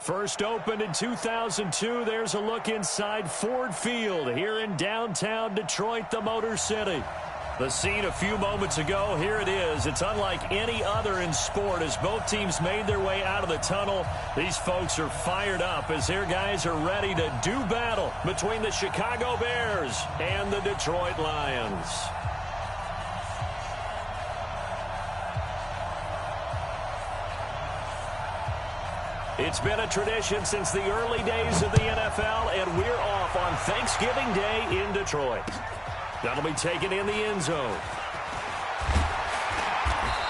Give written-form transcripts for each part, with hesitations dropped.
First opened in 2002, there's a look inside Ford Field here in downtown Detroit, the Motor City. The scene a few moments ago, here it is. It's unlike any other in sport as both teams made their way out of the tunnel. These folks are fired up as their guys are ready to do battle between the Chicago Bears and the Detroit Lions. It's been a tradition since the early days of the NFL, and we're off on Thanksgiving Day in Detroit. That'll be taken in the end zone.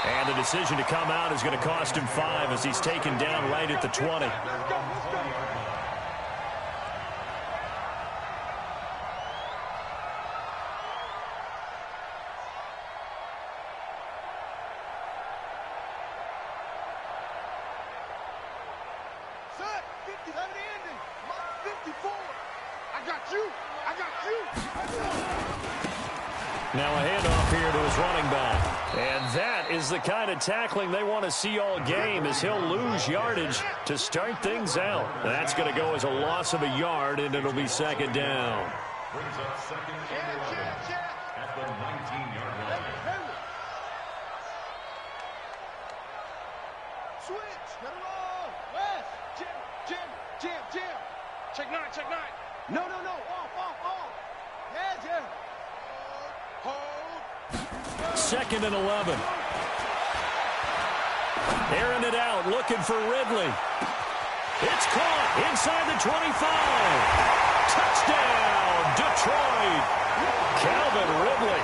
And the decision to come out is going to cost him 5 as he's taken down right at the 20. Now a handoff here to his running back. And that is the kind of tackling they want to see all game as he'll lose yardage to start things out. That's going to go as a loss of a yard, and it'll be second down. Brings up second and 11 at the 19-yard line. Switch. Let it roll. West. Jam. Check nine. No. Off. Yeah. Hold. Second and 11. Airing it out, looking for Ridley. It's caught inside the 25. Touchdown, Detroit. Calvin Ridley,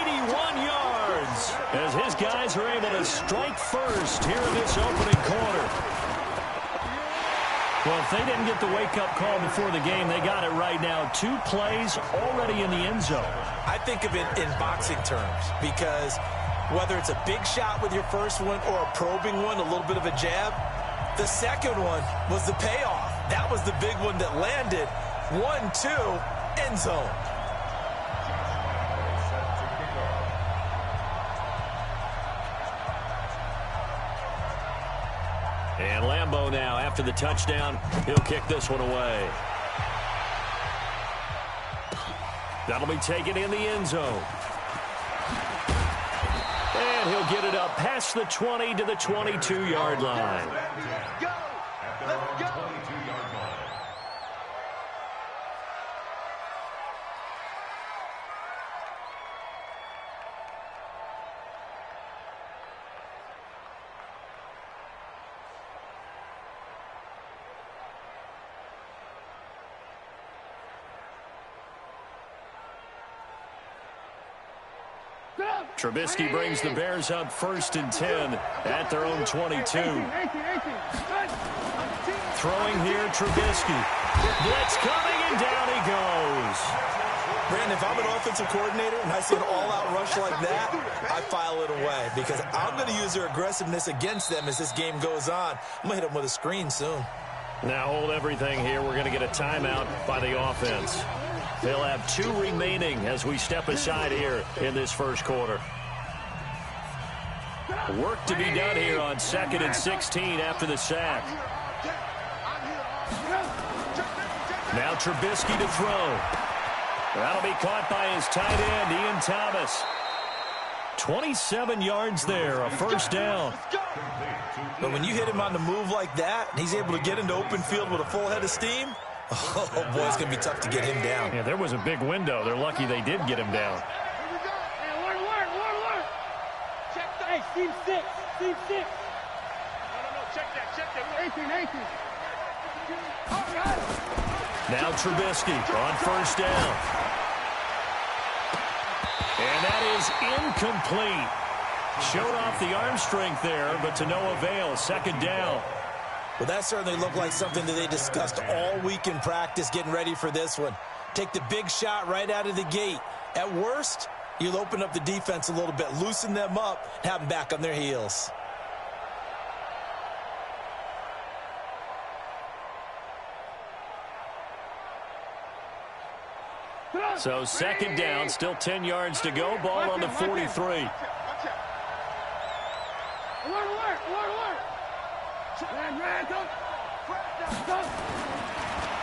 81 yards, as his guys are able to strike first here in this opening quarter. Well, if they didn't get the wake-up call before the game, they got it right now. 2 plays already in the end zone. I think of it in boxing terms because whether it's a big shot with your first one or a probing one, a little bit of a jab, the second one was the payoff. That was the big one that landed. 1-2, end zone. And Lambeau now, after the touchdown, he'll kick this one away. That'll be taken in the end zone. And he'll get it up past the 20 to the 22-yard line. Let's go. Trubisky brings the Bears up 1st and 10 at their own 22. Throwing here, Trubisky. Blitz coming, and down he goes. Brandon, if I'm an offensive coordinator and I see an all-out rush like that, I file it away because I'm going to use their aggressiveness against them as this game goes on. I'm going to hit them with a screen soon. Now hold everything here. We're going to get a timeout by the offense. They'll have 2 remaining as we step aside here in this first quarter. Work to be done here on 2nd and 16 after the sack. Now Trubisky to throw. That'll be caught by his tight end, Ian Thomas. 27 yards there, a first down. But when you hit him on the move like that, and he's able to get into open field with a full head of steam, oh, boy, it's going to be tough to get him down. Yeah, there was a big window. They're lucky they did get him down. Hey, Steve 6. No, check that. 18. Now Trubisky on first down. And that is incomplete. Showed off the arm strength there, but to no avail. Second down. Well, that certainly looked like something that they discussed all week in practice getting ready for this one. Take the big shot right out of the gate. At worst, you'll open up the defense a little bit, loosen them up, and have them back on their heels. So second down, still 10 yards to go. Ball on the 43.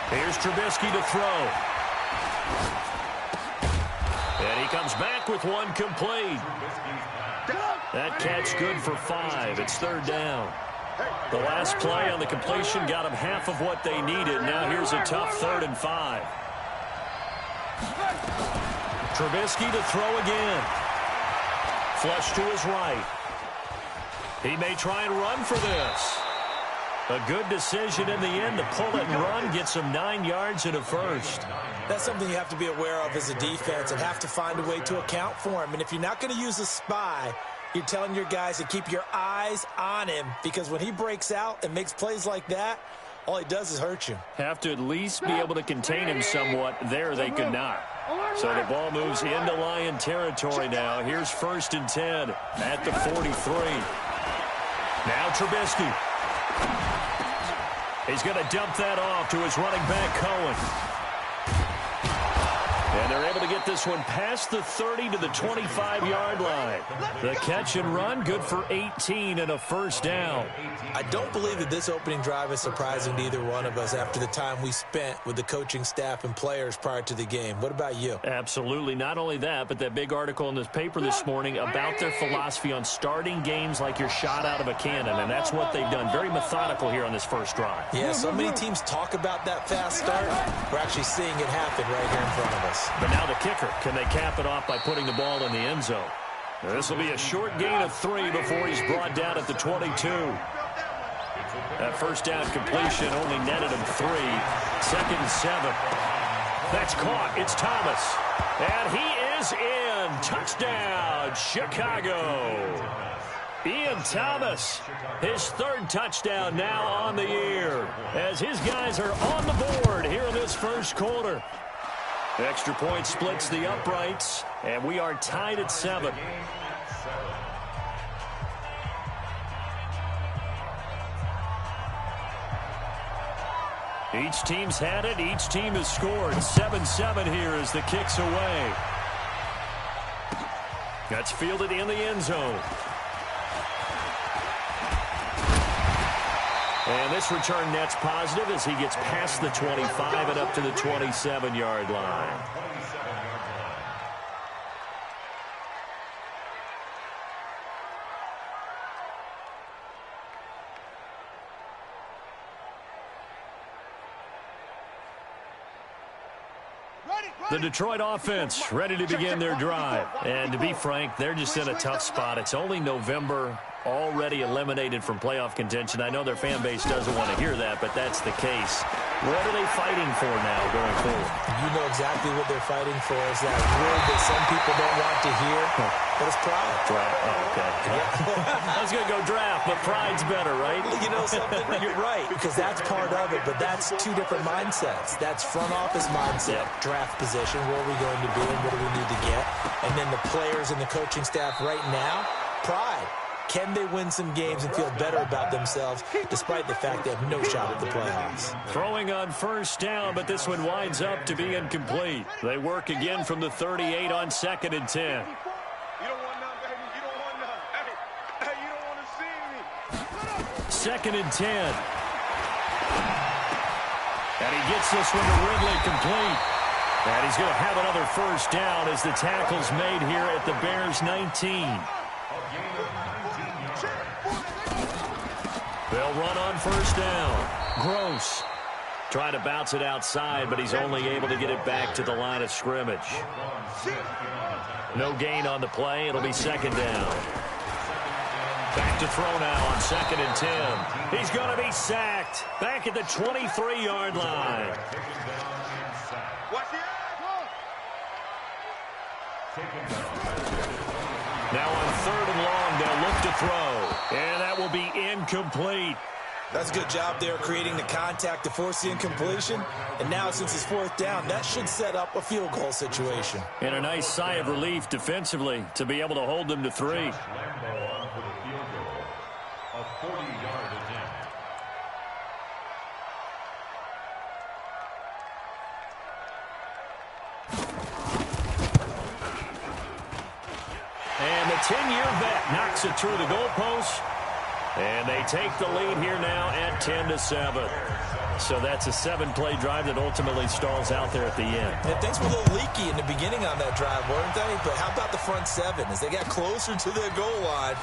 Here's Trubisky to throw. And he comes back with one complete. That catch good for 5. It's third down. The last play on the completion got them half of what they needed. Now here's a tough 3rd and 5. Trubisky to throw again. Flush to his right. He may try and run for this. A good decision in the end to pull it and run. Gets him 9 yards and a first. That's something you have to be aware of as a defense and have to find a way to account for him. And if you're not going to use a spy, you're telling your guys to keep your eyes on him, because when he breaks out and makes plays like that, all he does is hurt you. Have to at least be able to contain him somewhat. There they could not. So the ball moves into Lion territory now. Here's 1st and 10 at the 43. Now Trubisky. He's going to dump that off to his running back, Cohen. And they're able to get this one past the 30 to the 25-yard line. The catch and run, good for 18 and a first down. I don't believe that this opening drive is surprising to either one of us after the time we spent with the coaching staff and players prior to the game. What about you? Absolutely. Not only that, but that big article in this paper this morning about their philosophy on starting games like you're shot out of a cannon, and that's what they've done. Very methodical here on this first drive. Yeah, so many teams talk about that fast start. We're actually seeing it happen right here in front of us. But now the kicker, can they cap it off by putting the ball in the end zone? This will be a short gain of 3 before he's brought down at the 22. That first down completion only netted him 3. 2nd and 7. That's caught. It's Thomas. And he is in. Touchdown, Chicago. Ian Thomas, his 3rd touchdown now on the year, as his guys are on the board here in this first quarter. Extra point splits the uprights, and we are tied at 7. Each team's had it. Each team has scored. 7-7 here as the kick's away. That's fielded in the end zone. And this return net's positive as he gets past the 25 and up to the 27-yard line. The Detroit offense ready to begin their drive. And to be frank, they're just in a tough spot. It's only November, already eliminated from playoff contention. I know their fan base doesn't want to hear that, but that's the case. What are they fighting for now going forward? You know exactly what they're fighting for. Is that word that some people don't want to hear, but it's pride. Oh, okay. I was going to go draft, but pride's better, right? You know something? You're right, because that's part of it, but that's 2 different mindsets. That's front office mindset, draft position, where are we going to be and what do we need to get? And then the players and the coaching staff right now, pride. Can they win some games and feel better about themselves despite the fact they have no shot at the playoffs? Throwing on first down, but this one winds up to be incomplete. They work again from the 38 on 2nd and 10. You don't want none, baby. You don't want none. Hey, you don't want to see me. 2nd and 10. And he gets this one to Ridley complete. And he's going to have another first down as the tackle's made here at the Bears' 19. They'll run on first down. Gross trying to bounce it outside, but he's only able to get it back to the line of scrimmage. No gain on the play. It'll be 2nd down. Back to throw now on 2nd and 10. He's going to be sacked back at the 23-yard line. Now on 3rd and long, they'll look to throw. And that will be incomplete. That's a good job there creating the contact to force the incompletion. And now since it's 4th down, that should set up a field goal situation. And a nice sigh of relief defensively to be able to hold them to 3. And the 10-year vet knocks it through the goalpost. And they take the lead here now at 10-7. So that's a 7-play drive that ultimately stalls out there at the end. And things were a little leaky in the beginning on that drive, weren't they? But how about the front seven? As they got closer to the goal line,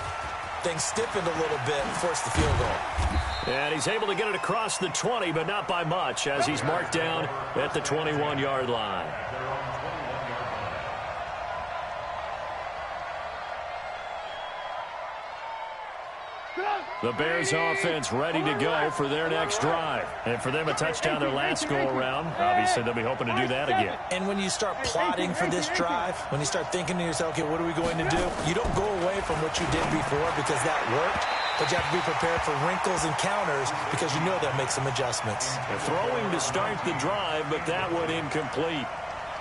things stiffened a little bit and forced the field goal. And he's able to get it across the 20, but not by much, as he's marked down at the 21-yard line. The Bears offense ready to go for their next drive. And for them, a touchdown their last go-around. Obviously, they'll be hoping to do that again. And when you start plotting for this drive, when you start thinking to yourself, okay, what are we going to do? You don't go away from what you did before because that worked, but you have to be prepared for wrinkles and counters because you know they'll make some adjustments. They're throwing to start the drive, but that one incomplete.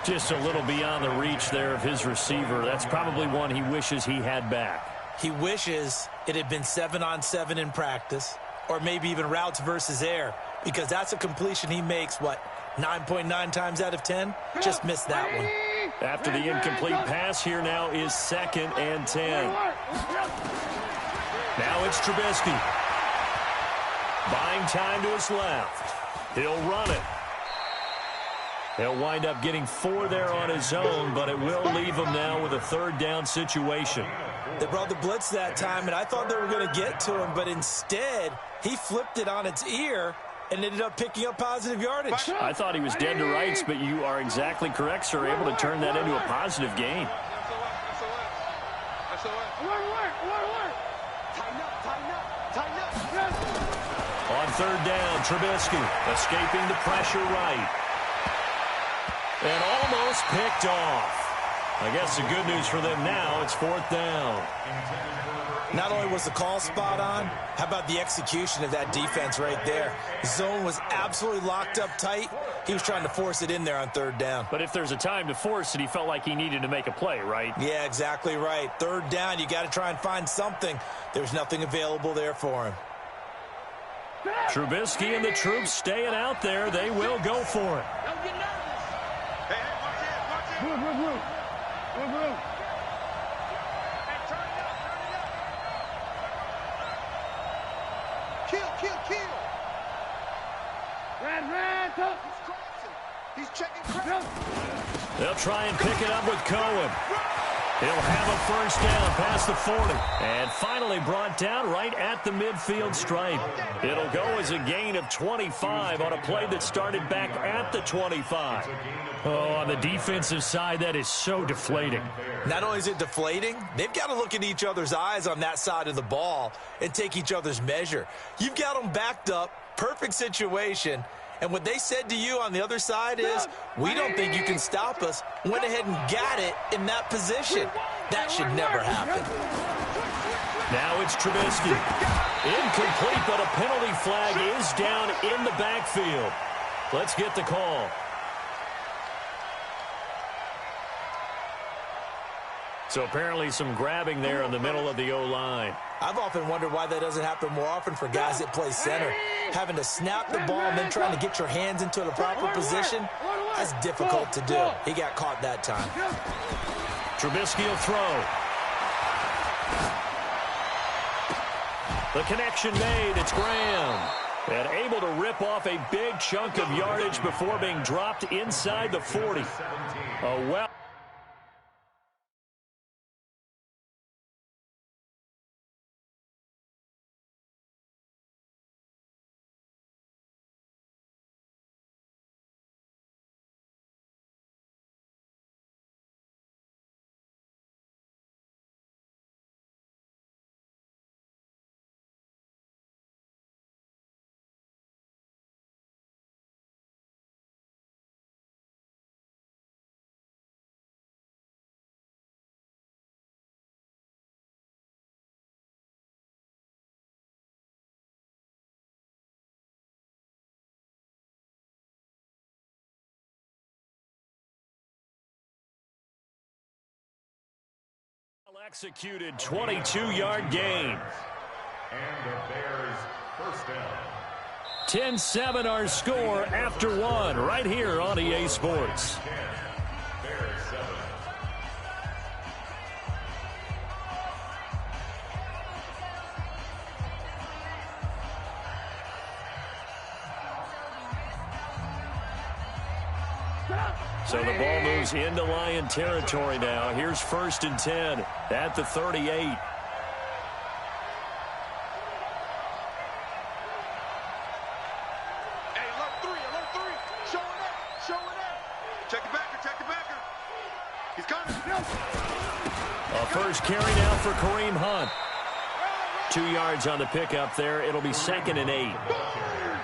Just a little beyond the reach there of his receiver. That's probably one he wishes he had back. He wishes it had been 7-on-7 in practice, or maybe even routes versus air, because that's a completion he makes, 9.9 times out of 10? Just missed that one. After the incomplete pass, here now is 2nd and 10. Now it's Trubisky. Buying time to his left. He'll run it. He'll wind up getting 4 there on his own, but it will leave him now with a 3rd down situation. They brought the blitz that time, and I thought they were going to get to him, but instead, he flipped it on its ear and ended up picking up positive yardage. I thought he was dead to rights, but you are exactly correct, sir, able to turn that into a positive gain. On 3rd down, Trubisky escaping the pressure right. And almost picked off. I guess the good news for them now, it's 4th down. Not only was the call spot on, how about the execution of that defense right there? The zone was absolutely locked up tight. He was trying to force it in there on 3rd down. But if there's a time to force it, he felt like he needed to make a play, right? Yeah, exactly right. 3rd down, you got to try and find something. There's nothing available there for him. Trubisky and the troops staying out there. They will go for it. Kill. He's checking. They'll try and pick it up with Cohen. He'll have a 1st down past the 40. And finally brought down right at the midfield stripe. It'll go as a gain of 25 on a play that started back at the 25. Oh, on the defensive side, that is so deflating. Not only is it deflating, they've got to look in each other's eyes on that side of the ball and take each other's measure. You've got them backed up, perfect situation, and what they said to you on the other side is, we don't think you can stop us. Went ahead and got it in that position. That should never happen. Now it's Trubisky. Incomplete, but a penalty flag is down in the backfield. Let's get the call. So apparently some grabbing there in the middle of the O-line. I've often wondered why that doesn't happen more often for guys that play center. Having to snap the ball and then trying to get your hands into the proper position, that's difficult to do. He got caught that time. Trubisky will throw. The connection made. It's Graham. And able to rip off a big chunk of yardage before being dropped inside the 40. Oh, well. Executed 22-yard gain. And the Bears' 1st down. 10-7 our score after 1 right here on EA Sports. Bears 7. So the ball moves into Lion territory now. Here's 1st and 10 at the 38. Hey, alert three. Showing up. Check the backer. He's coming. A first carry now for Kareem Hunt. 2 yards on the pickup there. It'll be 2nd and 8.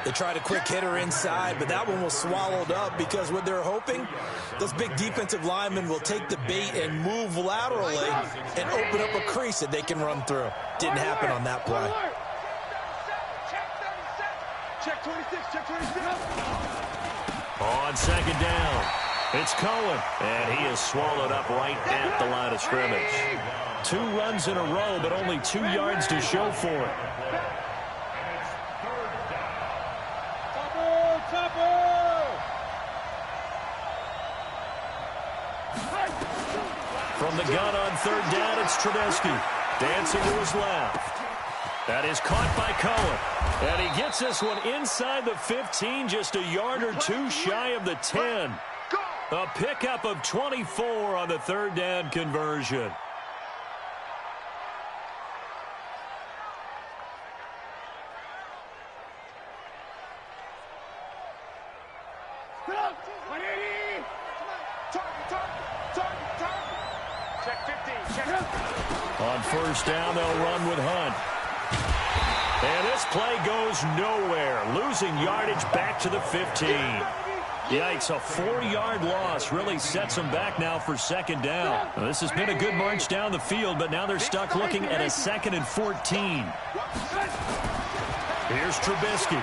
They tried a quick hitter inside, but that one was swallowed up because what they're hoping, those big defensive linemen will take the bait and move laterally and open up a crease that they can run through. Didn't happen on that play. Check 26. On 2nd down, it's Cohen, and he is swallowed up right at the line of scrimmage. 2 runs in a row, but only 2 yards to show for it. From the gun on 3rd down, it's Trubisky. Dancing to his left. That is caught by Cohen. And he gets this one inside the 15, just a yard or 2 shy of the 10. A pickup of 24 on the 3rd down conversion. On 1st down, they'll run with Hunt. And this play goes nowhere. Losing yardage back to the 15. Yikes, a 4-yard loss really sets them back now for 2nd down. Now, this has been a good march down the field, but now they're stuck looking at a 2nd and 14. Here's Trubisky.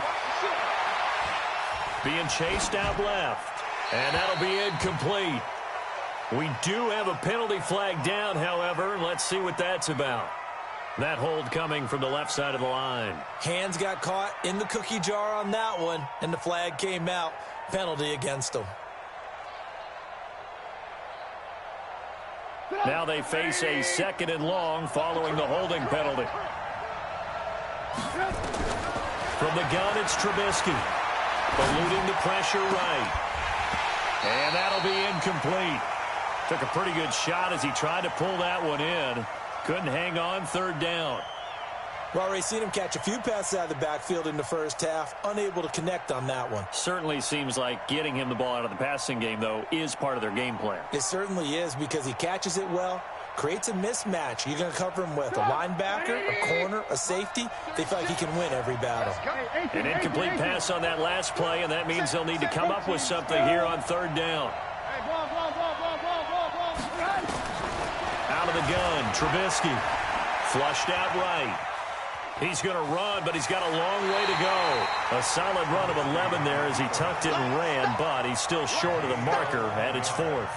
Being chased out left. And that'll be incomplete. We do have a penalty flag down, however. Let's see what that's about. That hold coming from the left side of the line. Hands got caught in the cookie jar on that one, and the flag came out. Penalty against them. Now they face a 2nd and long following the holding penalty. From the gun, it's Trubisky. Eluding the pressure right. And that'll be incomplete. Took a pretty good shot as he tried to pull that one in. Couldn't hang on 3rd down. We've already seen him catch a few passes out of the backfield in the first half. Unable to connect on that one. Certainly seems like getting him the ball out of the passing game, though, is part of their game plan. It certainly is because he catches it well, creates a mismatch. You're going to cover him with a linebacker, a corner, a safety. They feel like he can win every battle. An incomplete pass on that last play, and that means they'll need to come up with something here on 3rd down. Out of the gun, Trubisky. Flushed out right. He's going to run, but he's got a long way to go. A solid run of 11 there as he tucked it and ran, but he's still short of the marker at its 4th.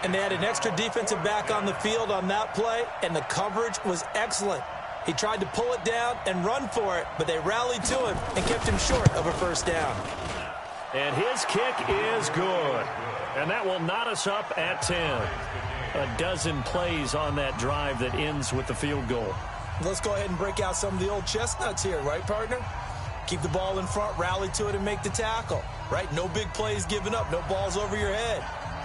And they had an extra defensive back on the field on that play, and the coverage was excellent. He tried to pull it down and run for it, but they rallied to him and kept him short of a 1st down. And his kick is good. And that will knot us up at 10. A dozen plays on that drive that ends with the field goal. Let's go ahead and break out some of the old chestnuts here, right, partner? Keep the ball in front, rally to it, and make the tackle, right? No big plays given up, no balls over your head.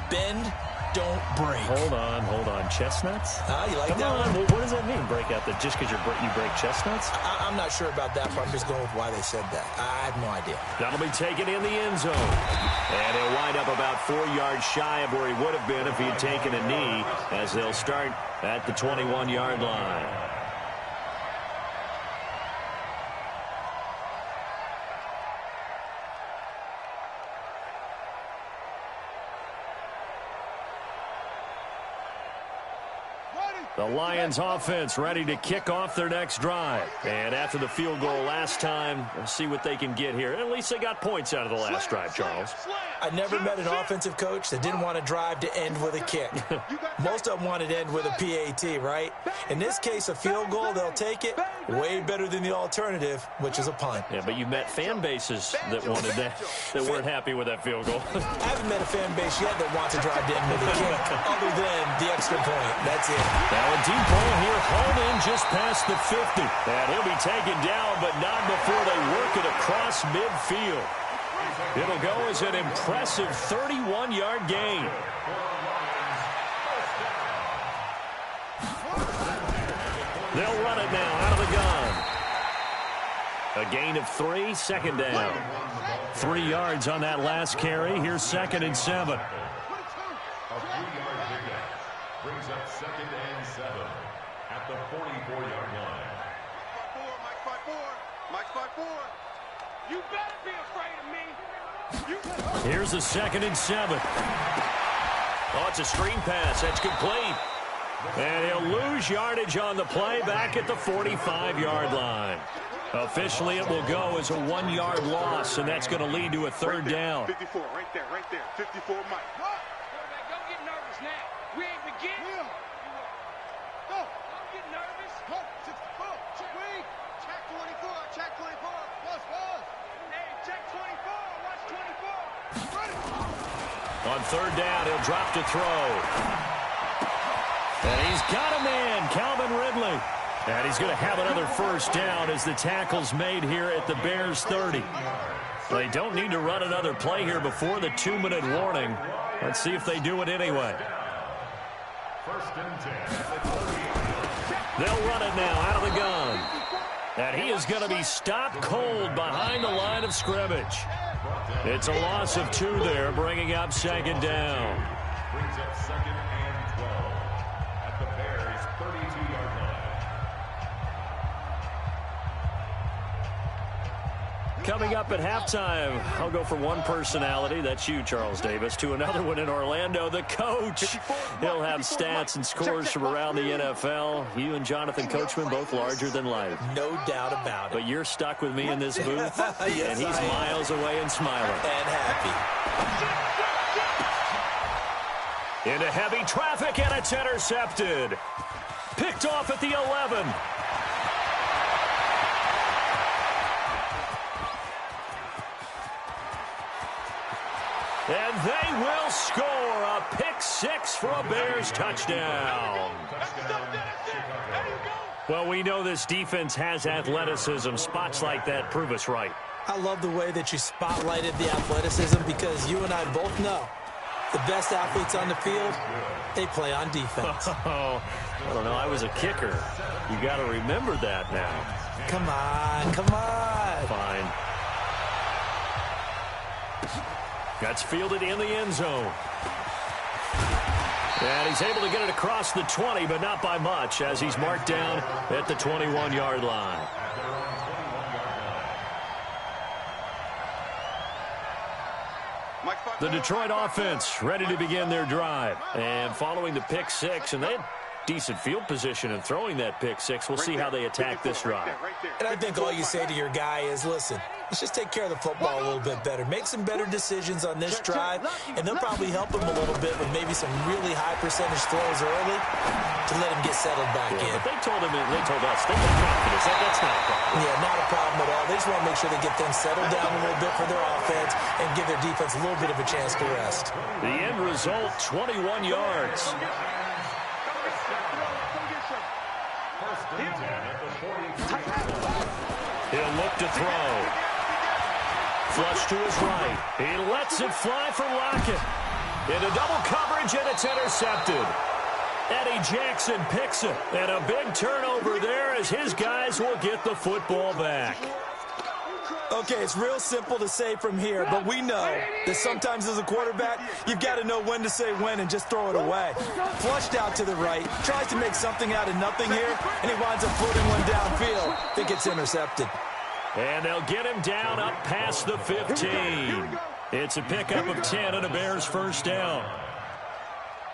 Bend, don't break. Hold on. Chestnuts? You like Come that on. one? What does that mean, break out? That just because you break chestnuts? I'm not sure about that part. I'm just going with why they said that. I have no idea. That'll be taken in the end zone. And he'll wind up about 4 yards shy of where he would have been if he had taken a knee, as they'll start at the 21-yard line. The Lions offense ready to kick off their next drive. And after the field goal last time, we'll see what they can get here. At least they got points out of the last drive, Charles. I never met an offensive coach that didn't want to drive to end with a kick. Most of them wanted to end with a PAT, right? In this case, a field goal, they'll take it. Way better than the alternative, which is a punt. Yeah, but you met fan bases that wanted that, that weren't happy with that field goal. I haven't met a fan base yet that wants to drive to end with a kick, other than the extra point. That's it. Now a deep ball here, hauled in just past the 50. And he'll be taken down, but not before they work it across midfield. It'll go as an impressive 31-yard gain. They'll run it now out of the gun. A gain of 3, second down. 3 yards on that last carry. Here's 2nd and 7. A 3-yard pickup brings up 2nd and 7 at the 44-yard line. Mike 5-4. You better be afraid of me. Here's a 2nd and 7. Oh, it's a screen pass. That's complete. And he'll lose yardage on the play back at the 45-yard line. Officially, it will go as a 1-yard loss, and that's going to lead to a 3rd down. 54, right there. 54, Mike. Don't get nervous now. We ain't beginning. Go. Don't get nervous. Go. 64. Check 24. Check 24. Buzz. Hey, check 24. Watch 24. On 3rd down, he'll drop to throw. And he's got a man, Calvin Ridley. And he's going to have another 1st down as the tackle's made here at the Bears' 30. They don't need to run another play here before the 2-minute warning. Let's see if they do it anyway. 1st and 10. They'll run it now out of the gun. And he is going to be stopped cold behind the line of scrimmage. It's a loss of 2 there, bringing up 2nd down. Brings up 2nd and 12 at the Bears' 32-yard line. Coming up at halftime, I'll go from one personality, that's you, Charles Davis, to another one in Orlando, the coach. He'll have stats and scores from around the NFL. You and Jonathan Coachman, both larger than life. No doubt about it. But you're stuck with me in this booth, Yes, and he's miles away and smiling. And happy. Into heavy traffic, and it's intercepted. Picked off at the 11. And they will score a pick-6 for a Bears touchdown. Well, we know this defense has athleticism. Spots like that prove us right. I love the way that you spotlighted the athleticism because you and I both know the best athletes on the field, they play on defense. Oh, I don't know. I was a kicker. You got to remember that now. Come on. Fine. That's fielded in the end zone. And he's able to get it across the 20, but not by much, as he's marked down at the 21-yard line. The Detroit offense ready to begin their drive. And following the pick-6, and they had decent field position in throwing that pick-6. We'll see how they attack this drive. And I think all you say to your guy is, listen, let's just take care of the football a little bit better. Make some better decisions on this drive, and they'll probably help him a little bit with maybe some really high percentage throws early to let him get settled back in. But they told us they got confidence. That's not a problem. Yeah, not a problem at all. They just want to make sure they get things settled down a little bit for their offense and give their defense a little bit of a chance to rest. The end result, 21 yards. He'll look to throw. Flush to his right. He lets it fly for Lockett. Into double coverage, and it's intercepted. Eddie Jackson picks it. And a big turnover there as his guys will get the football back. Okay, it's real simple to say from here, but we know that sometimes as a quarterback, you've got to know when to say when and just throw it away. Flushed out to the right, tries to make something out of nothing here, and he winds up floating one downfield that gets intercepted. And they'll get him down up past the 15. It's a pickup of 10 and a Bears 1st down.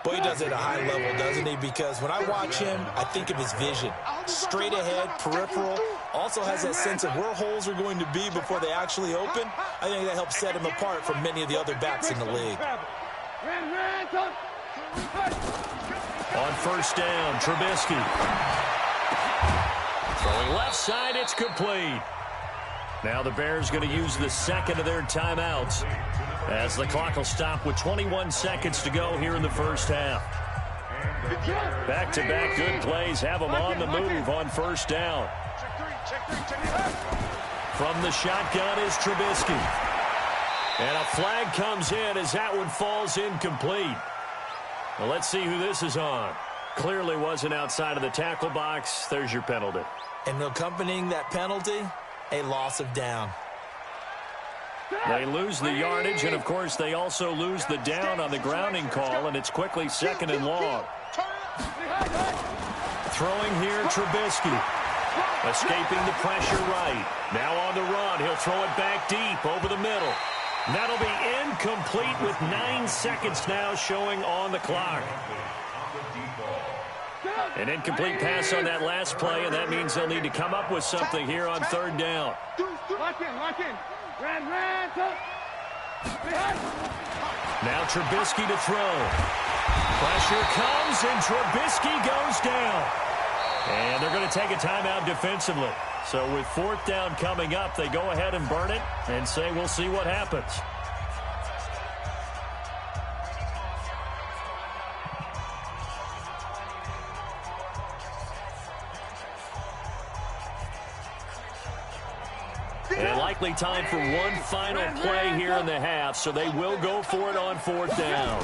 Boy, he does it at a high level, doesn't he? Because when I watch him, I think of his vision. Straight ahead, peripheral. Also has that sense of where holes are going to be before they actually open. I think that helps set him apart from many of the other backs in the league. On 1st down, Trubisky. Throwing left side, it's complete. Now the Bears going to use the second of their timeouts as the clock will stop with 21 seconds to go here in the 1st half. Back-to-back good plays have them on the move on 1st down. From the shotgun is Trubisky. And a flag comes in as that one falls incomplete. Well, let's see who this is on. Clearly wasn't outside of the tackle box. There's your penalty. And accompanying that penalty, a loss of down. They lose the yardage, and, of course, they also lose the down on the grounding call, and it's quickly 2nd and long. Throwing here, Trubisky. Escaping the pressure right. Now on the run. He'll throw it back deep over the middle. That'll be incomplete with 9 seconds now showing on the clock. An incomplete pass on that last play, and that means they'll need to come up with something here on 3rd down. Lock in. Ran, now Trubisky to throw. Pressure comes, and Trubisky goes down. And they're going to take a timeout defensively. So with 4th down coming up, they go ahead and burn it and say we'll see what happens. And likely time for one final play here in the half, so they will go for it on 4th down.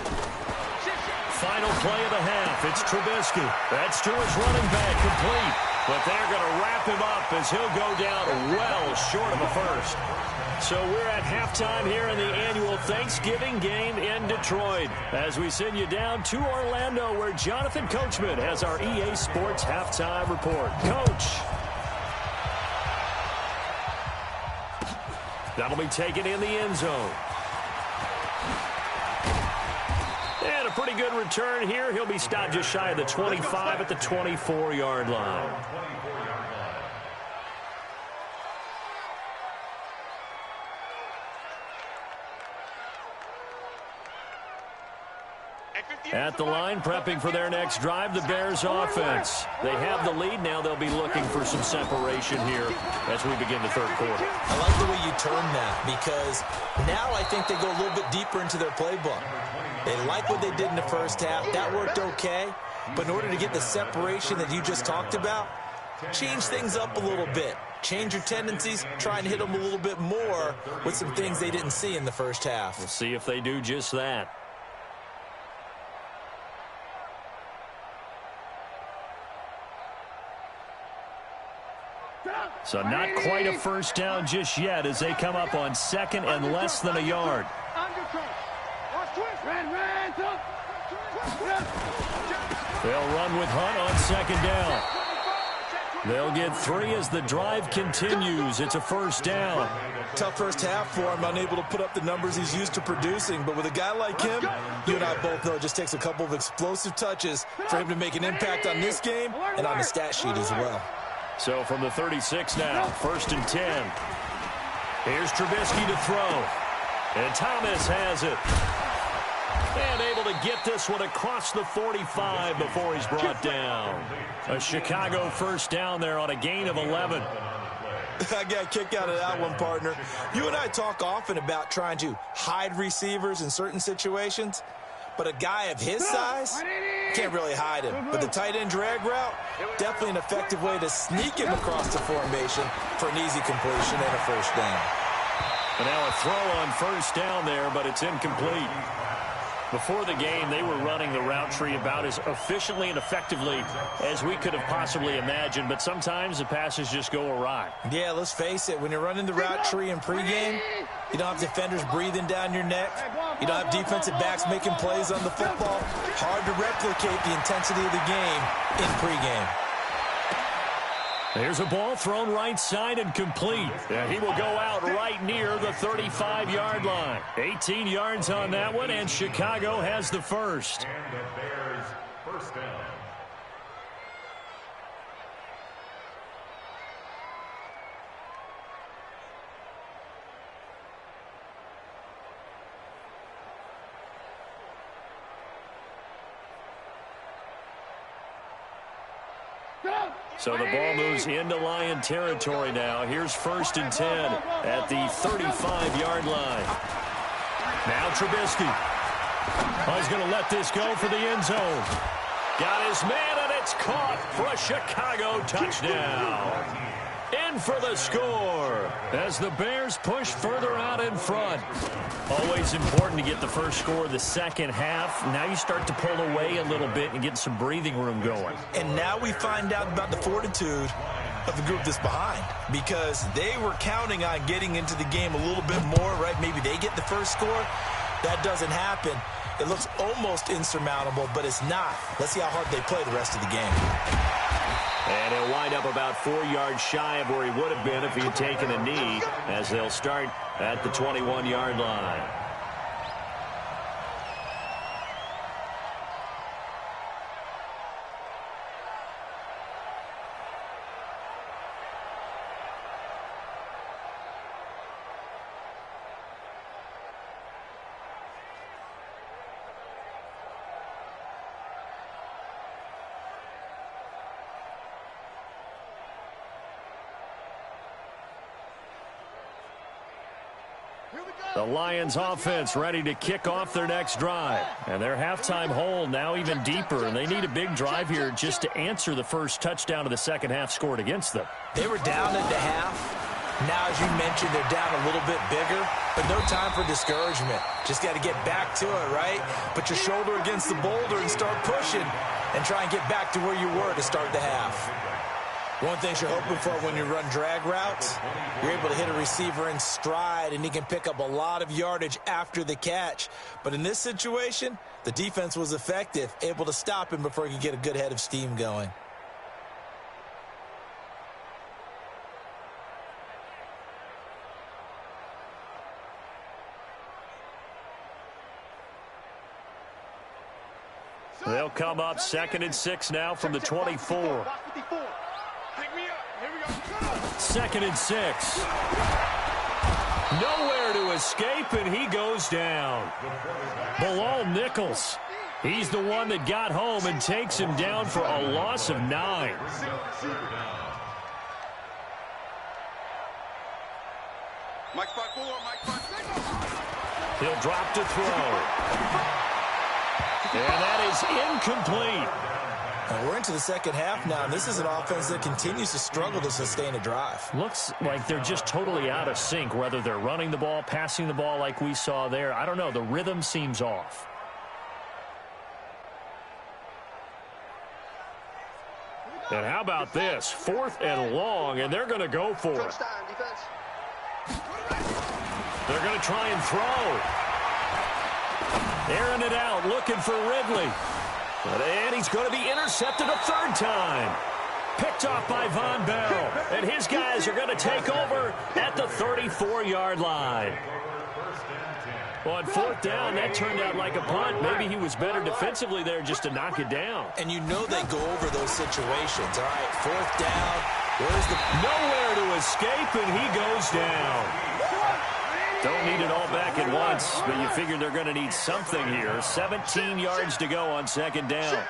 Final play of the half. It's Trubisky. That's to his running back, complete. But they're going to wrap him up as he'll go down well short of a first. So we're at halftime here in the annual Thanksgiving game in Detroit as we send you down to Orlando where Jonathan Coachman has our EA Sports halftime report. Coach. That'll be taken in the end zone. And a pretty good return here. He'll be stopped just shy of the 25 at the 24-yard line. At the line, prepping for their next drive, the Bears offense. They have the lead. Now they'll be looking for some separation here as we begin the 3rd quarter. I like the way you term that because now I think they go a little bit deeper into their playbook. They like what they did in the first half. That worked okay. But in order to get the separation that you just talked about, change things up a little bit. Change your tendencies, try and hit them a little bit more with some things they didn't see in the first half. We'll see if they do just that. So not quite a first down just yet as they come up on 2nd and less than a yard. They'll run with Hunt on 2nd down. They'll get 3 as the drive continues. It's a first down. Tough first half for him, unable to put up the numbers he's used to producing. But with a guy like him, you and I both know it just takes a couple of explosive touches for him to make an impact on this game and on the stat sheet as well. So from the 36 now, 1st and 10. Here's Trubisky to throw. And Thomas has it. And able to get this one across the 45 before he's brought down. A Chicago first down there on a gain of 11. I got a kick out of that one, partner. You and I talk often about trying to hide receivers in certain situations. But a guy of his size can't really hide him. But the tight end drag route, definitely an effective way to sneak him across the formation for an easy completion and a first down. And now a throw on first down there, but it's incomplete. Before the game, they were running the route tree about as efficiently and effectively as we could have possibly imagined, but sometimes the passes just go awry. Yeah, let's face it. When you're running the route tree in pregame, you don't have defenders breathing down your neck. You don't have defensive backs making plays on the football. Hard to replicate the intensity of the game in pregame. There's a ball thrown right side and complete. And he will go out right near the 35-yard line. 18 yards on that one, and Chicago has the first. And the Bears first down. So the ball moves into Lion territory now. Here's 1st and 10 at the 35-yard line. Now Trubisky. Oh, he's going to let this go for the end zone. Got his man, and it's caught for a Chicago touchdown. in for the score as the Bears push further out in front. Always important to get the first score of the second half. Now you start to pull away a little bit and get some breathing room going. And now we find out about the fortitude of the group that's behind, because they were counting on getting into the game a little bit more, right? Maybe they get the first score. That doesn't happen. It looks almost insurmountable, but it's not. Let's see how hard they play the rest of the game. And he'll wind up about 4 yards shy of where he would have been if he had taken a knee, as they'll start at the 21-yard line. The Lions offense ready to kick off their next drive. And their halftime hole now even deeper, and they need a big drive here just to answer the first touchdown of the second half scored against them. They were down at the half. Now, as you mentioned, they're down a little bit bigger, but no time for discouragement. Just got to get back to it, right? Put your shoulder against the boulder and start pushing and try and get back to where you were to start the half. One thing you're hoping for when you run drag routes, you're able to hit a receiver in stride, and he can pick up a lot of yardage after the catch. But in this situation, the defense was effective, able to stop him before he could get a good head of steam going. They'll come up 2nd and 6 now from the 24. 2nd and 6. Nowhere to escape, and he goes down. Bilal Nichols. He's the one that got home and takes him down for a loss of 9. He'll drop to throw. And that is incomplete. And we're into the second half now, and this is an offense that continues to struggle to sustain a drive. Looks like they're just totally out of sync, whether they're running the ball, passing the ball like we saw there. I don't know. The rhythm seems off. And how about this? 4th and long, and they're going to go for it. They're going to try and throw. Airing it out, looking for Ridley. And he's going to be intercepted a 3rd time. Picked off by Von Bell. And his guys are going to take over at the 34-yard line. On 4th down, that turned out like a punt. Maybe he was better defensively there just to knock it down. And you know they go over those situations. All right, 4th down. Where's the... Nowhere to escape, and he goes down. Don't need it all back at once, but you figure they're going to need something here. 17 yards to go on 2nd down.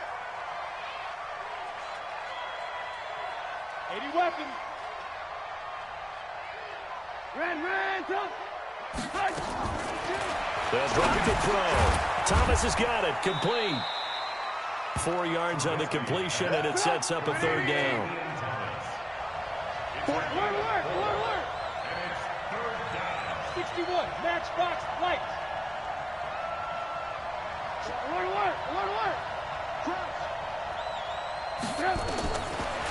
80 weapons. Run, They'll drop to throw. Thomas has got it. Complete. 4 yards on the completion, and it sets up a 3rd down. Alert. 61, matchbox lights. Alert.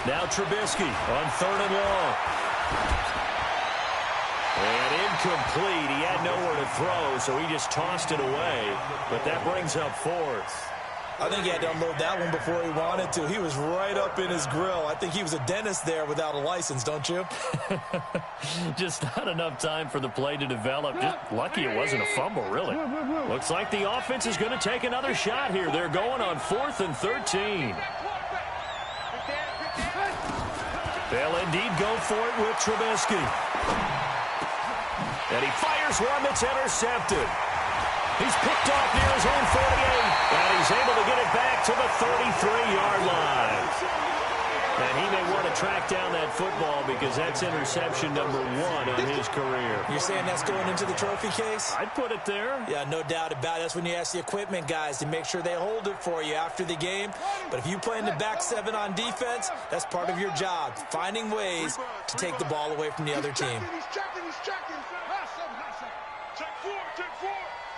Now Trubisky on 3rd and long. And incomplete. He had nowhere to throw, so he just tossed it away. But that brings up 4th. I think he had to unload that one before he wanted to. He was right up in his grill. I think he was a dentist there without a license, don't you? Just not enough time for the play to develop. Just lucky it wasn't a fumble, really. Looks like the offense is going to take another shot here. They're going on 4th and 13. They'll indeed go for it with Trubisky. And he fires one that's intercepted. He's picked off near his own 48, and he's able to get it back to the 33-yard line. And he may want to track down that football because that's interception number 1 on his career. You're saying that's going into the trophy case? I'd put it there. Yeah, no doubt about it. That's when you ask the equipment guys to make sure they hold it for you after the game. But if you play in the back 7 on defense, that's part of your job, finding ways to take the ball away from the other team. He's checking. Check 4.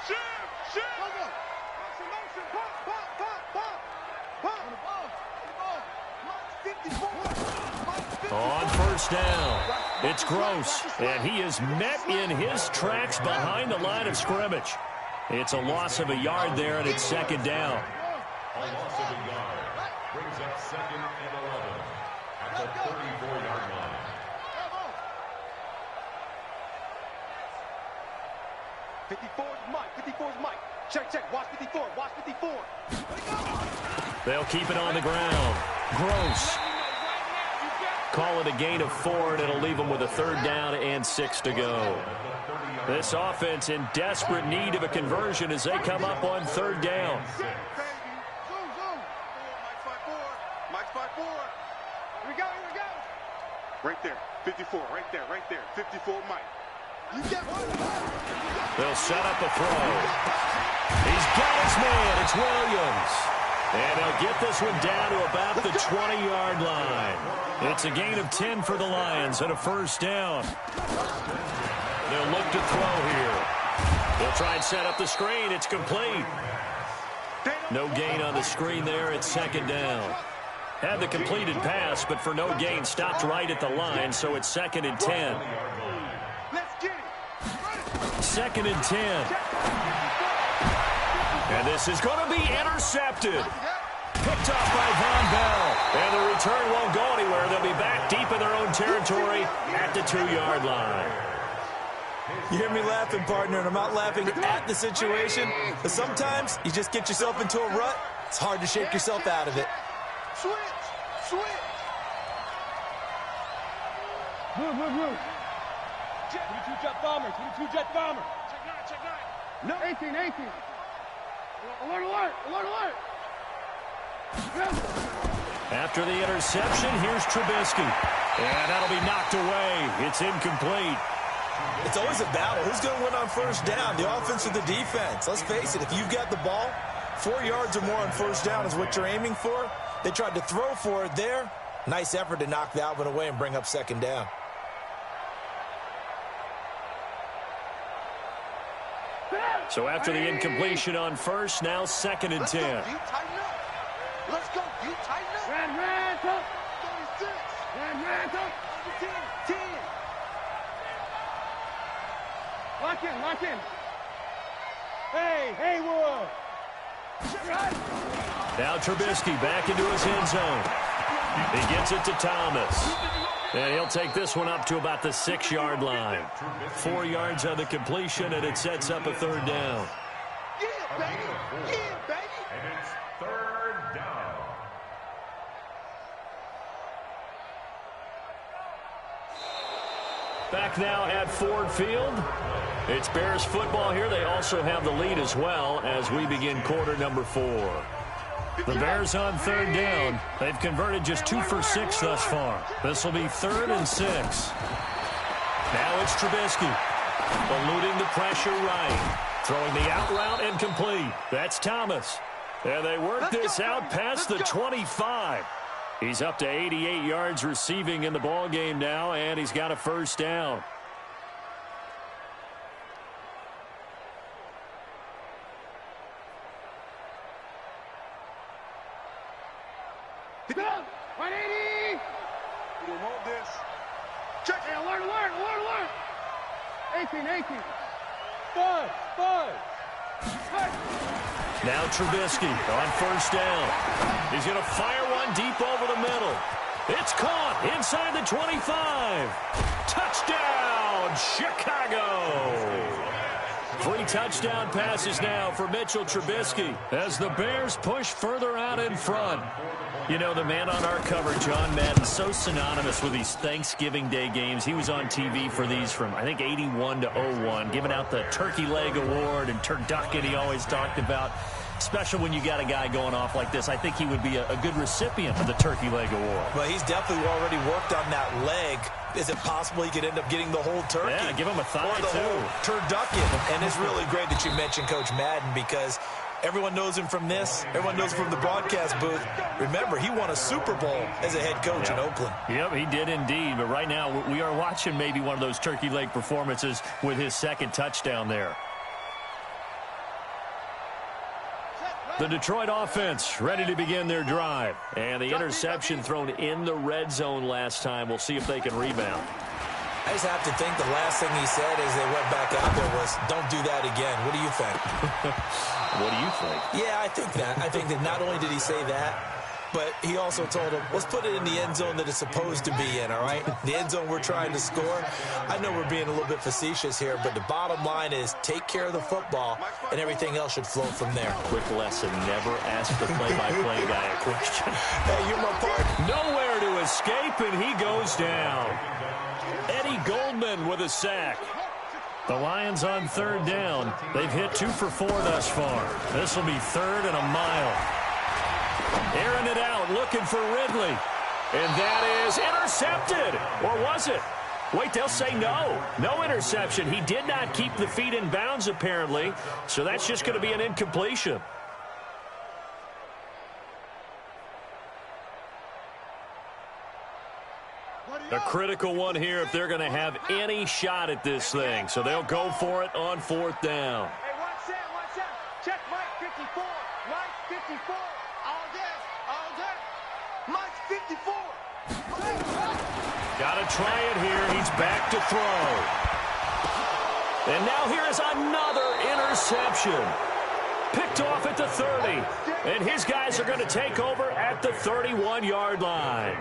Shim. Go. Motion. Pop. On first down, it's Gross, and he is met in his tracks behind the line of scrimmage. It's a loss of a yard there, and it's second down. A loss of a yard brings up 2nd and 11 at the 34-yard line. '54's Mike. Check. Watch 54. They'll keep it on the ground. Gross. Call it a gain of 4, and it'll leave them with a 3rd down and 6 to go. This offense in desperate need of a conversion as they come up on 3rd down. Zoom. Mike's 5-4. Here we go. Right there. 54. Right there. 54 Mike. They'll set up a throw. He's got his man. It's Williams. And they'll get this one down to about the 20-yard line. It's a gain of 10 for the Lions and a 1st down. They'll look to throw here. They'll try and set up the screen. It's complete. No gain on the screen there. It's 2nd down. Had the completed pass, but for no gain, stopped right at the line, so it's 2nd and 10. Let's get it. 2nd and 10. And this is going to be intercepted. Picked off by Von Bell. And the return won't go anywhere. They'll be back deep in their own territory at the 2-yard line. You hear me laughing, partner, and I'm not laughing at the situation. But sometimes you just get yourself into a rut. It's hard to shake yourself out of it. Switch. Move. 22 jet bomber. Check 9. No. 18. Alert. After the interception, here's Trubisky. And that'll be knocked away. It's incomplete. It's always a battle. Who's going to win on 1st down, the offense or the defense? Let's face it, if you've got the ball, 4 yards or more on 1st down is what you're aiming for. They tried to throw for it there. Nice effort to knock that one away and bring up 2nd down. So after the incompletion on 1st, now 2nd and 10. Let's go. You tighten up. Ran, 36. Ran, 10. Lock in. Hey, Wood. Now Trubisky back into his end zone. He gets it to Thomas. And he'll take this one up to about the 6-yard line. 4 yards on the completion, and it sets up a 3rd down. Yeah, baby. And it's 3rd down. Back now at Ford Field. It's Bears football here. They also have the lead as well as we begin quarter number 4. The Bears on 3rd down. They've converted just 2 for 6 thus far. This will be 3rd and 6. Now it's Trubisky. Eluding the pressure right. Throwing the out route and complete. That's Thomas. And they work this out past the 25. He's up to 88 yards receiving in the ball game now, and he's got a 1st down. Down. 180. You don't want this. Check. Hey, alert. 18. 5. Now Trubisky on 1st down. He's going to fire one deep over the middle. It's caught inside the 25. Touchdown, Chicago. 3 touchdown passes now for Mitchell Trubisky as the Bears push further out in front. You know, the man on our cover, John Madden, so synonymous with these Thanksgiving Day games. He was on TV for these from, I think, 81 to 01, giving out the Turkey Leg Award and turducken he always talked about. Especially when you got a guy going off like this. I think he would be a good recipient of the Turkey Leg Award. Well, he's definitely already worked on that leg. Is it possible he could end up getting the whole turkey? Yeah, give him a thigh, or the too. whole turducken. And it's really great that you mentioned Coach Madden, because everyone knows him from this. Everyone knows him from the broadcast booth. Remember, he won a Super Bowl as a head coach in Oakland. Yep, he did indeed. But right now, we are watching maybe one of those turkey leg performances with his second touchdown there. The Detroit offense ready to begin their drive. And the interception thrown in the red zone last time. We'll see if they can rebound. I just have to think the last thing he said as they went back out there was, don't do that again. What do you think? What do you think? Yeah, I think that. I think that not only did he say that, but he also told him, let's put it in the end zone that it's supposed to be in, all right? The end zone we're trying to score. I know we're being a little bit facetious here, but the bottom line is take care of the football, and everything else should flow from there. Quick lesson, never ask the play-by-play guy a question. Hey, you're my partner. Nowhere to escape, and he goes down. Eddie Goldman with a sack. The Lions on third down. They've hit 2 for 4 thus far. This will be third and a mile. Airing it out, looking for Ridley. And that is intercepted. Or was it? Wait, they'll say no. No interception. He did not keep the feet in bounds, apparently. So that's just going to be an incompletion. A critical one here if they're going to have any shot at this thing. So they'll go for it on fourth down. Hey, watch that. Check Mike 54. Mike 54. All day. Mike 54. Got to try it here. He's back to throw. And now here is another interception. Picked off at the 30. And his guys are going to take over at the 31-yard line.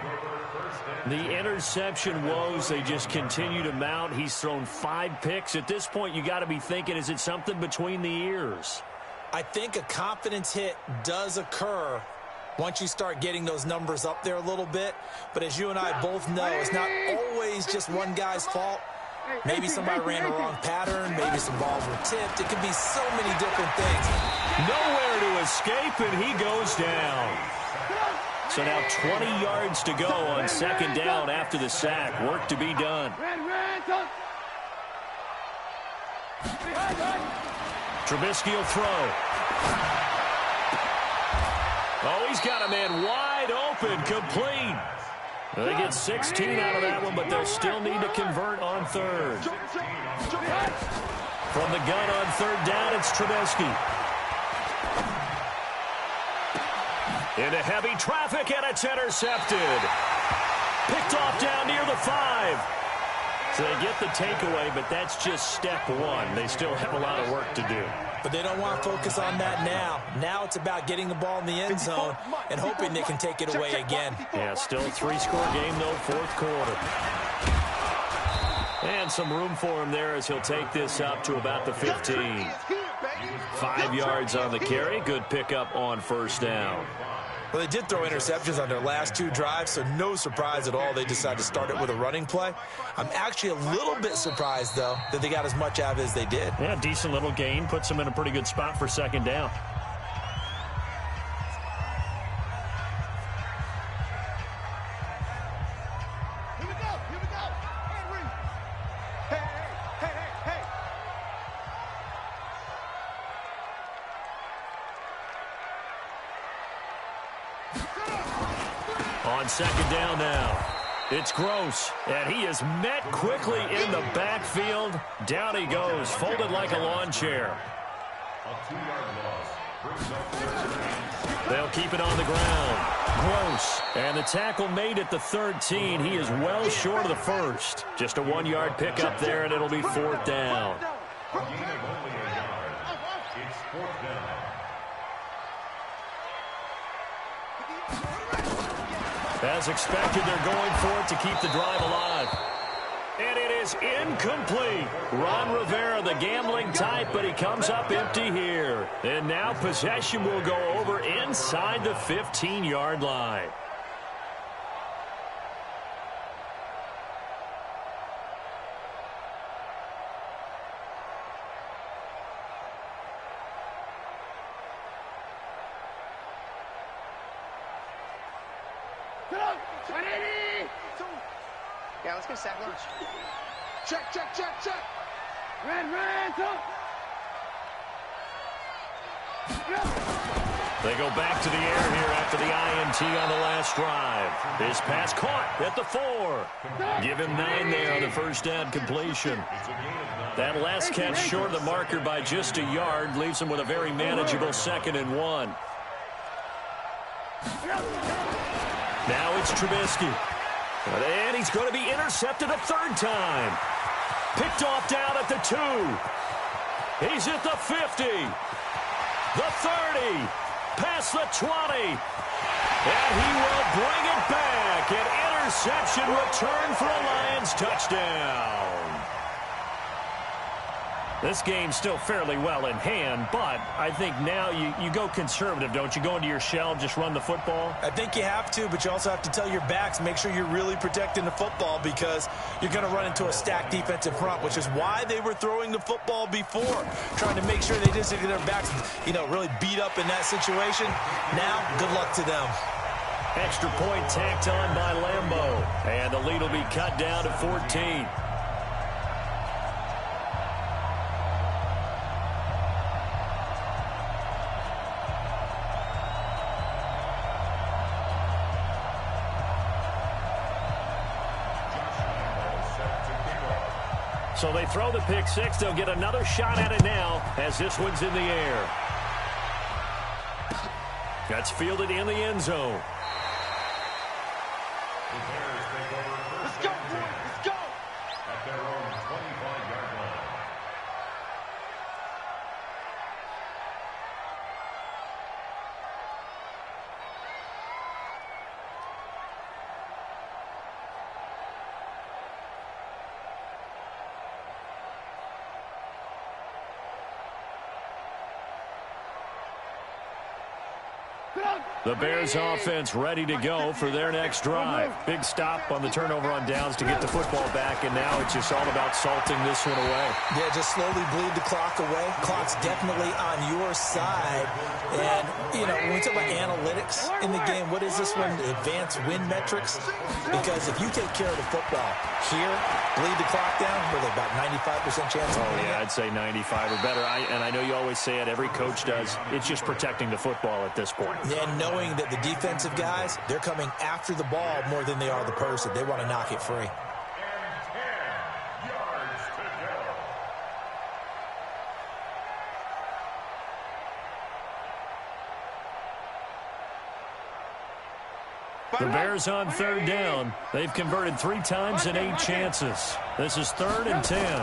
The interception woes, they just continue to mount. He's thrown 5 picks. At this point, you got to be thinking, is it something between the ears? I think a confidence hit does occur once you start getting those numbers up there a little bit. But as you and I both know, it's not always just one guy's fault. Maybe somebody ran a wrong pattern. Maybe some balls were tipped. It could be so many different things. Nowhere to escape, and he goes down. So now 20 yards to go on second down after the sack. Work to be done. Trubisky will throw. Oh, he's got a man wide open, complete. They get 16 out of that one, but they'll still need to convert on third. From the gun on third down, it's Trubisky. Into heavy traffic, and it's intercepted. Picked off down near the 5. So they get the takeaway, but that's just step one. They still have a lot of work to do. But they don't want to focus on that now. Now it's about getting the ball in the end zone and hoping they can take it away again. Yeah, still a 3-score game, though, fourth quarter. And some room for him there as he'll take this up to about the 15. 5 yards on the carry. Good pickup on first down. Well, they did throw interceptions on their last 2 drives, so no surprise at all they decided to start it with a running play. I'm actually a little bit surprised, though, that they got as much out of it as they did. Yeah, decent little gain. Puts them in a pretty good spot for second down. Here we go. Henry. Hey. On second down now, it's Gross, and he is met quickly in the backfield. Down he goes, folded like a lawn chair. A 2-yard loss brings up third. They'll keep it on the ground. Gross, and the tackle made at the 13. He is well short of the first. Just a 1-yard pickup there, and it'll be fourth down. A gain of only a yard. It's fourth down. As expected, they're going for it to keep the drive alive. And it is incomplete. Ron Rivera, the gambling type, but he comes up empty here. And now possession will go over inside the 15-yard line. Yeah, let's go sack lunch. Check, check, check, check. Red, come. They go back to the air here after the INT on the last drive. This pass caught at the 4. Give him 9 there on the first down completion. That last catch short of the marker by just a yard leaves him with a very manageable 2nd and 1. Now it's Trubisky. And he's going to be intercepted a 3rd time. Picked off down at the 2. He's at the 50. The 30. Past the 20. And he will bring it back. An interception return for a Lions touchdown. This game's still fairly well in hand, but I think now you go conservative, don't you? Go into your shell, just run the football? I think you have to, but you also have to tell your backs, make sure you're really protecting the football because you're going to run into a stacked defensive front, which is why they were throwing the football before, trying to make sure they didn't get their backs, really beat up in that situation. Now, good luck to them. Extra point tacked on by Lambeau, and the lead will be cut down to 14. So they throw the pick 6. They'll get another shot at it now as this one's in the air. That's fielded in the end zone. Let's go, boy. Let's go. At their own 25-yard line. The Bears offense ready to go for their next drive. Big stop on the turnover on downs to get the football back, and now it's just all about salting this one away. Yeah, just slowly bleed the clock away. Clock's definitely on your side. And, when we talk about analytics in the game, what is this one? Advanced win metrics? Because if you take care of the football here, bleed the clock down, with about 95% chance of winning. Yeah, I'd say 95 or better. And I know you always say it, every coach does. It's just protecting the football at this point. And knowing that the defensive guys, they're coming after the ball more than they are the person. They want to knock it free. And 10 yards to go. The Bears on 3rd down. They've converted 3 times in 8 chances. This is 3rd and 10.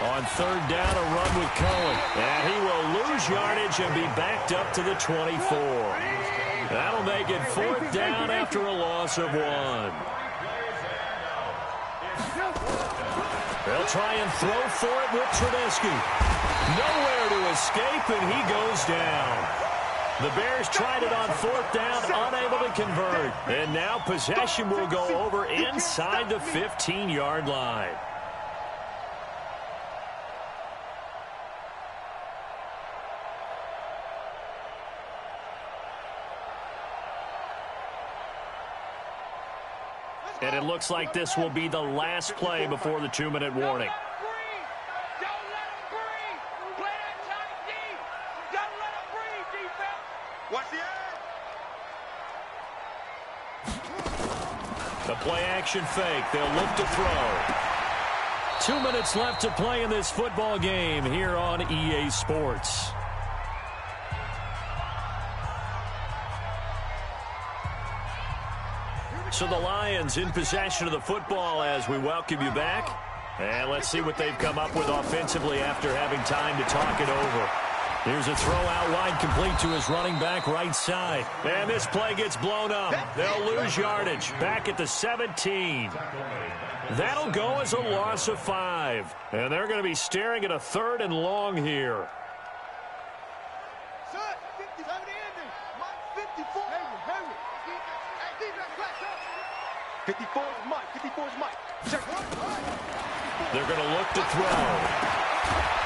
On 3rd down, a run with Cohen. And he will lose yardage and be backed up to the 24. That'll make it 4th down after a loss of 1. They'll try and throw for it with Trubisky. Nowhere to escape, and he goes down. The Bears tried it on 4th down, unable to convert. And now possession will go over inside the 15-yard line. And it looks like this will be the last play before the 2-minute warning. Don't let him breathe. Play that tight deep. Don't let him breathe, defense. Watch the edge. The play action fake. They'll look to throw. 2 minutes left to play in this football game here on EA Sports. So the Lions in possession of the football as we welcome you back. And let's see what they've come up with offensively after having time to talk it over. Here's a throw out wide, complete to his running back right side. And this play gets blown up. They'll lose yardage. Back at the 17. That'll go as a loss of 5. And they're going to be staring at a 3rd and long here. 54 is Mike. 54 is Mike. Check. They're going to look to throw.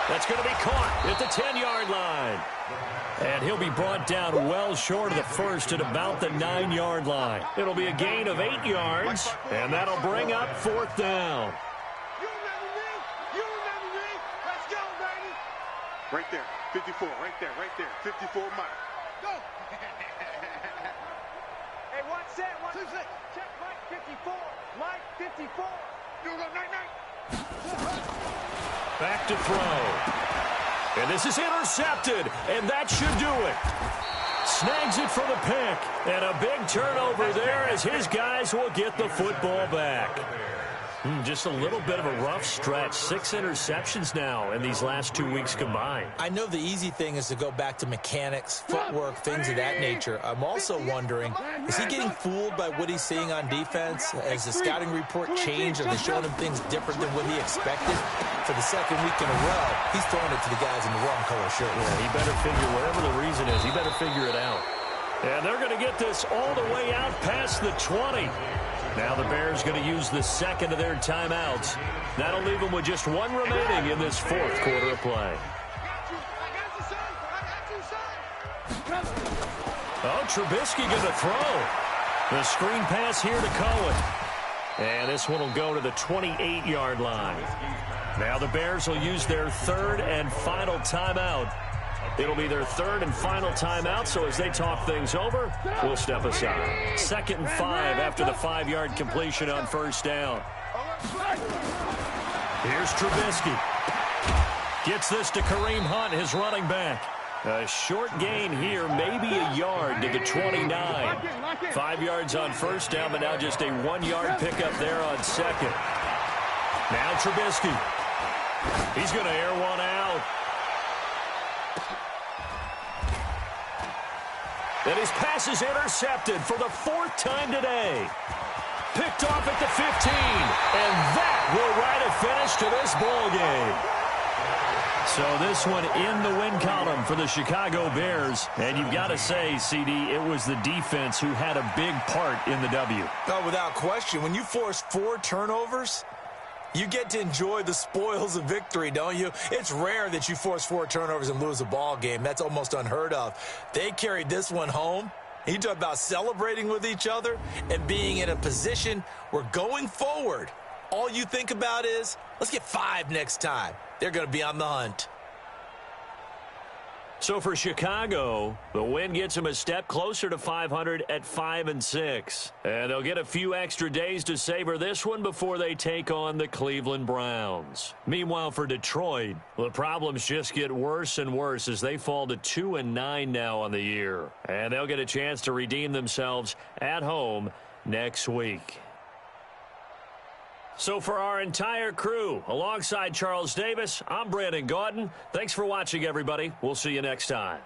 That's going to be caught at the 10-yard line. And he'll be brought down well short of the first at about the 9-yard line. It'll be a gain of 8 yards, and that'll bring up 4th down. Let's go, baby. Right there, 54, right there, 54 Mike. Go. Hey, one set, one set. Check Mike 54. Mike 54. You go, night. Back to throw. And this is intercepted, and that should do it. Snags it for the pick, and a big turnover there as his guys will get the football back. Just a little bit of a rough stretch. 6 interceptions now in these last 2 weeks combined. I know the easy thing is to go back to mechanics, footwork, things of that nature. I'm also wondering, is he getting fooled by what he's seeing on defense? Has the scouting report changed? Are they showing him things different than what he expected? For the second week in a row, he's throwing it to the guys in the wrong color shirt. Yeah, he better figure, whatever the reason is, he better figure it out. And they're going to get this all the way out past the 20. Now the Bears going to use the second of their timeouts. That'll leave them with just 1 remaining in this 4th quarter of play. Oh, Trubisky going to throw. The screen pass here to Cohen. And this one will go to the 28-yard line. Now the Bears will use their 3rd and final timeout. It'll be their 3rd and final timeout, so as they talk things over, we'll step aside. 2nd and 5 after the 5-yard completion on 1st down. Here's Trubisky. Gets this to Kareem Hunt, his running back. A short gain here, maybe a yard to the 29. 5 yards on 1st down, but now just a 1-yard pickup there on 2nd. Now Trubisky. He's going to air one out. And his pass is intercepted for the 4th time today. Picked off at the 15. And that will write a finish to this ball game. So this one in the win column for the Chicago Bears. And you've got to say, CD, it was the defense who had a big part in the W. Oh, without question. When you force 4 turnovers, you get to enjoy the spoils of victory, don't you? It's rare that you force 4 turnovers and lose a ball game. That's almost unheard of. They carried this one home. You talk about celebrating with each other and being in a position where going forward, all you think about is, let's get 5 next time. They're going to be on the hunt. So for Chicago, the win gets them a step closer to 500 at 5-6. And they'll get a few extra days to savor this one before they take on the Cleveland Browns. Meanwhile, for Detroit, the problems just get worse and worse as they fall to 2-9 now on the year. And they'll get a chance to redeem themselves at home next week. So for our entire crew, alongside Charles Davis, I'm Brandon Gaudin. Thanks for watching, everybody. We'll see you next time.